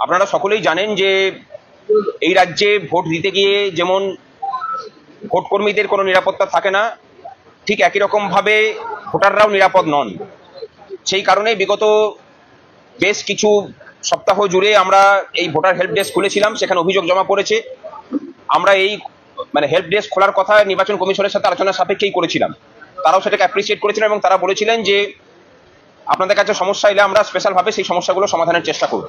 আপনারা সকলেই জানেন যে এই রাজ্যে ভোট দিতে গিয়ে যেমন ভোট কর্মীদের কোনো নিরাপত্তা থাকে না, ঠিক একই রকম ভাবে ভোটাররাও নিরাপদ নন। সেই কারণে বিগত বেশ কিছু সপ্তাহ জুড়ে আমরা এই ভোটার হেল্প ডেস্ক খুলেছিলাম, সেখানে অভিযোগ জমা পড়েছে। আমরা এই হেল্প ডেস্ক খোলার কথা নির্বাচন কমিশনের সাথে আলোচনা সাপেক্ষেই করেছিলাম। তারাও সেটাকে অ্যাপ্রিসিয়েট করেছিলেন এবং তারা বলেছিলেন যে আপনাদের কাছে সমস্যা এলে আমরা স্পেশালভাবে সেই সমস্যাগুলো সমাধানের চেষ্টা করব।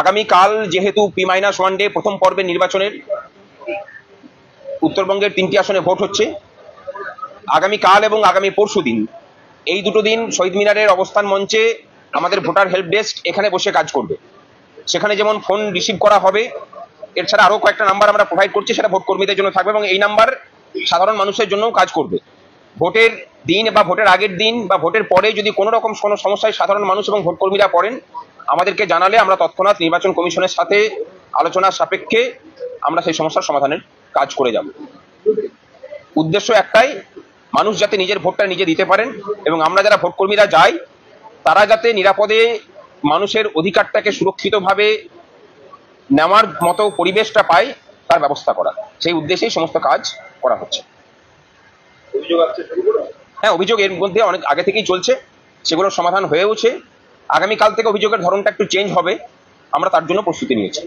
আগামীকাল যেহেতু P-1 ডে প্রথম পর্বের নির্বাচনের উত্তরবঙ্গের 3টি আসনে ভোট হচ্ছে, আগামীকাল এবং আগামী পরশু দিন এই দুটো দিন শহীদ মিনারের অবস্থান মঞ্চে আমাদের ভোটার হেল্প ডেস্ক এখানে বসে কাজ করবে। সেখানে যেমন ফোন রিসিভ করা হবে, এছাড়া আরো কয়েকটা নাম্বার আমরা প্রোভাইড করছি, সেটা ভোট কর্মীদের জন্য থাকবে এবং এই নাম্বার সাধারণ মানুষের জন্যও কাজ করবে। ভোটের দিন বা ভোটের আগের দিন বা ভোটের পরে যদি কোনো রকম কোনো সমস্যায় সাধারণ মানুষ এবং ভোট কর্মীরা পড়েন, আমাদেরকে জানালে আমরা তৎক্ষণাৎ নির্বাচন কমিশনের সাথে আলোচনার সাপেক্ষে আমরা সেই সমস্যার সমাধানের কাজ করে যাব। উদ্দেশ্য একটাই, মানুষ যাতে নিজের ভোটটা নিজে দিতে পারেন এবং আমরা যারা ভোট কর্মীরা যাই তারা যাতে নিরাপদে মানুষের অধিকারটাকে সুরক্ষিতভাবে নেওয়ার মতো পরিবেশটা পায়, তার ব্যবস্থা করা। সেই উদ্দেশ্যেই সমস্ত কাজ করা হচ্ছে। হ্যাঁ, অভিযোগ এর মধ্যে অনেক আগে থেকেই চলছে, সেগুলোর সমাধান হয়েওছে। আগামীকাল থেকে অভিযোগের ধরনটা একটু চেঞ্জ হবে, আমরা তার জন্য প্রস্তুতি নিয়েছি।